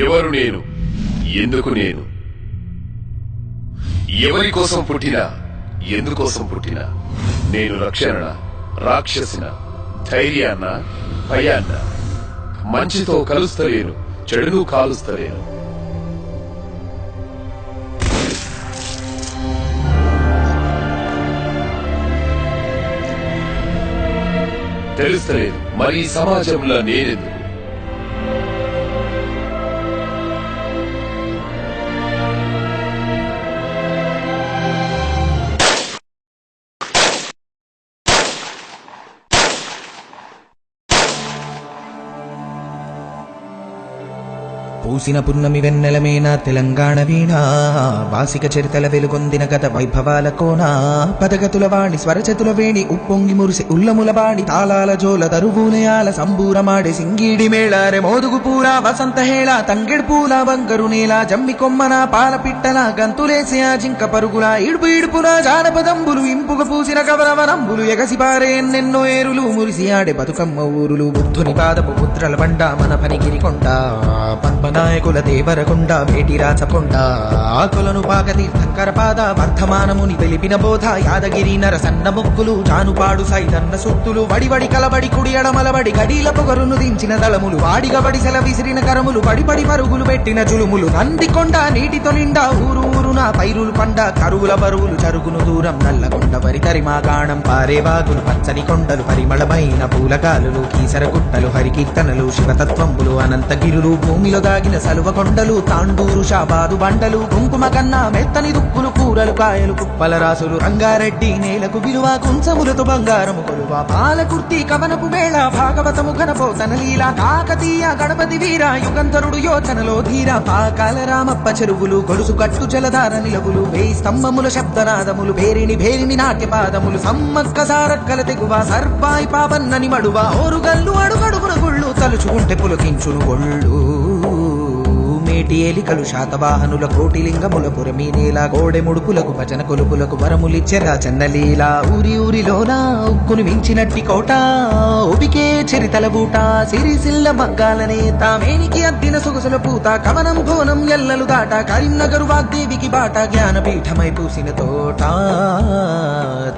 ఎవరు నేను, ఎందుకు నేను, ఎవరి కోసం పుట్టినా, ఎందుకోసం పుట్టినా, నేను రక్షణ, రాక్షసిన, ధైర్యాన్న, భయాన్న, మంచితో కలుస్తలేను, చెడును కాలుస్తలేను. తెలుస్తలేదు మరి ఈ సమాజంలో నేనెందుకు? పూసిన పున్నమి వెన్నెలమేన తెలంగాణ వీణ వాసిక చరితల వెలుగొందిన గత వైభవాల కోన పదగతుల వాణి స్వరచతుల వేణి ఉప్పొంగి మురిసి ఉల్లముల బాణి తాళాల జోల దరువునయాల సంబూరమాడే సింగీడి మేళారె మోదుగు పూల వసంత హేళ తంగెడు పూల బంగరు నేల జమ్మి కొమ్మన పాల పిట్టల గంతులేసి ఆ జింక పరుగుల ఇడుపు ఇడుపుల జానపదంబులు ఇంపుగ పూసిన కవరవనంబులు ఎగసిపారే ఎన్నెన్నో ఏరులు మురిసి ఆడే బతుకమ్మ ఊరులు బుద్ధుని పాదపు పుత్రల బండ మన పనిగిరి కొండ పద్మనాయకుల దేవరకొండ వేటి రాచకొండ ఆకులను పాకతీర్థంకర పాద వర్ధమానముని వెలిపిన బోధ యాదగిరి నరసన్న మొక్కులు జానుపాడు సైదన్న సుత్తులు వడివడి కలబడి కుడి అడమలబడి గడీల పొగరును దించిన దళములు వాడిగబడి సెల విసిరిన కరములు పడిపడి పరుగులు పెట్టిన జులుములు నందికొండ నీటితో నిండా ఊరు ఊరున పైరులు పండ కరువుల బరువులు జరుగును దూరం నల్లకొండ వరితరిమా గాణం పారే వాగులు పచ్చని కొండలు పరిమళమైన పూలకాలులు కీసర గుట్టలు హరికీర్తనలు శివతత్వంబులు అనంతగిరులు భూమిలో దాగిన సలువ కొండలు తాండూరు షాబాదు బండలు కుంకుమ కన్నా మెత్తని దుక్కులు కూరలు కాయలు కుప్పల రాసులు రంగారెడ్డి నేలకు విలువ కుంచములతో బంగారము కొలువ పాలకుర్తి కవనపు మేళ భాగవతము ఘనపోతన లీల కాకతీయ గణపతి వీర యుగంధరుడు యోచనలో ధీర పాకాల రామప్ప చెరువులు గొలుసు కట్టు జలధార నిలవులు వేయి స్తంభముల శబ్దనాదములు భేరిని భేరిని నాట్యపాదములు సమ్మక్క సారక్కల తెగువ సర్పాయి పాపన్నని మడువ ఓరుగల్లు అడుగడుగున గుళ్ళు తలుచుకుంటే పులకించును గొళ్ళు మేటి ఏలికలు శాతవాహనుల కోటిలింగముల పురమీనేల గోడె ముడుపులకు భజన కొలుపులకు వరములిచ్చెరా చన్నలీల ఊరి ఊరిలోన ఉక్కును మించినట్టి కోట ఉబికే చరితల బూట సిరిసిల్ల మగ్గాలనే తామేనికి అద్దిన సొగసుల పూత కవనం భోనం ఎల్లలు దాట కరీంనగరు వాగ్దేవికి బాట జ్ఞానపీఠమై పూసిన తోట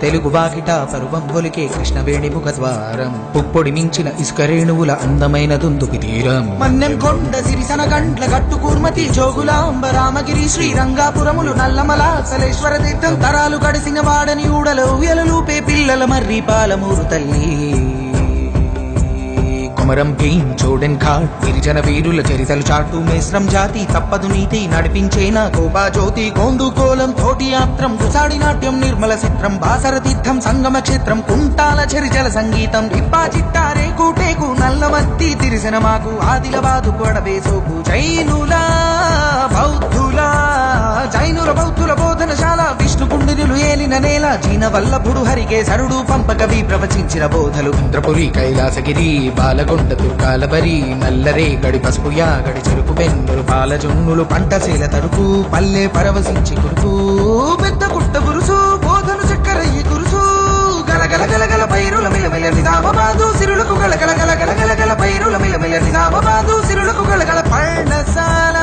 తెలుగు వాకిట పరువం పొలికే కృష్ణవేణి ముఖ ద్వారం పుప్పొడి మించిన ఇసుక రేణువుల అందమైన దుందుకి తీరం మన్నెం కొండ సిరిసన గంట్ల గట్టు కూర్మతి జోగులాంబ రామగిరి శ్రీరంగాపురములు నల్లమల సలేశ్వర తీర్థం తరాలు గడిసిన వాడని ఊడలో ఉయలలూపే పిల్లల మర్రి పాలమూరు తల్లి కొమరం భీం చోడెన్ ఘాట్ గిరిజన వీరుల చరితలు చాటు మేస్రం జాతి తప్పదు నీతి నడిపించేనా కోబా జ్యోతి గోండు కోలం తోటి యాత్రం గుసాడి నాట్యం నిర్మల చిత్రం బాసర తీర్థం సంగమ క్షేత్రం కుంటాల చరిజల సంగీతం ఇప్పా చిట్టారే కూటేకు నల్లమత్తి తిరిసిన మాకు ఆదిలబాదు కొడవే సోకు జైనుల బౌద్ధుల బోధనశాల విష్ణు కుండినులు ఏలిన నేల జీన వల్లభుడు హరికేశరుడు పంపకవి ప్రవచించిన బోధలు ఇంద్రపురి కైలాసగిరి బాలగొండ తుర్కాలబరి నల్లరే గడి పసుపు యాగడి చెరుకు బెందులు పాలజొన్నులు పంటశీల తరుకు పల్లె పరవశించి కురుకు పెద్ద గుట్ట గురుసు బోధను చక్కరయ్యి కురుసు గలగల గలగల పైరుల మిలమిల నిజామాబాదు సిరులకు గలగల గలగల గలగల పైరుల మిలమిల నిజామాబాదు సిరులకు గలగల పర్ణశాల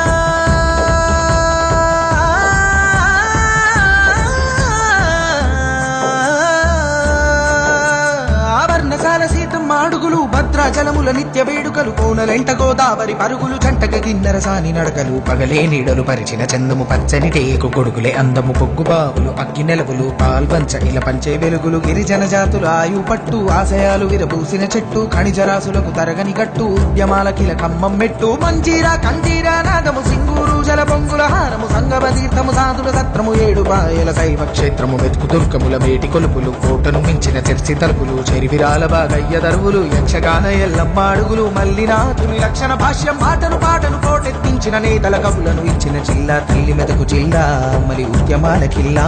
సీతం మాడుగులు భద్రాచలముల నిత్య వేడుకలు కోనలెంట గోదావరి పరుగులు జంటక కిన్నెర సాని నడకలు పగలే నీడలు పరిచిన చందము పచ్చని టేకు కొడుకులే అందము పొగ్గు బావులు అగ్గి నెలవులు పాల్వంచ ఇలా పంచే వెలుగులు గిరిజన జాతుల ఆయు పట్టు ఆశయాలు విరబూసిన చెట్టు ఖనిజరాసులకు తరగని కట్టు ఉద్యమాల కిల కమ్మం మెట్టు మంజీరా కంజీరా నాదము సింగూరు జల పొంగుల హారము సంగమ తీర్థము సాధుల సత్రము ఏడు పాయల శైవ క్షేత్రము వెతుకు దుర్గముల మేటి కొలుపులు కోటను మించిన చర్చి తలుపులు చెరివిరాల బాగయ్య దరువులు యక్షగాన ఎల్లమ్మ అడుగులు మల్లినాథుని లక్షణ భాష్యం మాటను పాటను కోటెత్తించిన నేతల కవులను ఇచ్చిన జిల్లా తల్లి మెదకు జిల్లా మరి ఉద్యమాల కిల్లా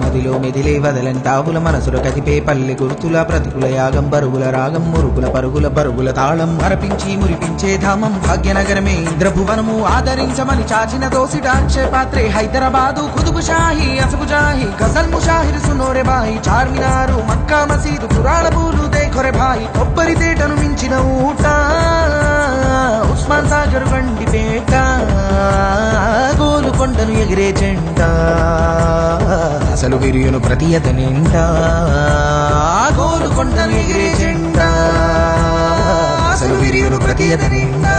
మదిలో మెదిలే వదలని తావుల మనసుల కదిపే పల్లె గుర్తుల ప్రతికుల యాగం బరుగుల రాగం మురుగుల పరుగుల బరుగుల తాళం మరపించి మురిపించే ధామం భాగ్యనగరమే ఇంద్రభువనము ఆదరించమని చాచిన దోసిట అక్షయ పాత్రే హైదరాబాదు కుతుబు షాహి అసబు జాహి గజల్ ముషాహిర్ సునోరే బాయి చార్మినారు మక్కా మసీదు పురాణ పూలు దేఖొరే భాయి కొబ్బరి తేటను మించిన ఊట ఉస్మాన్ సాగర్ వండి పేట కొండను ఎగిరే జెండా అసలు విరియును ప్రతి అతనింటా గోలు కొండను ఎగిరే జెండా అసలు విరియును ప్రతి అతనింటా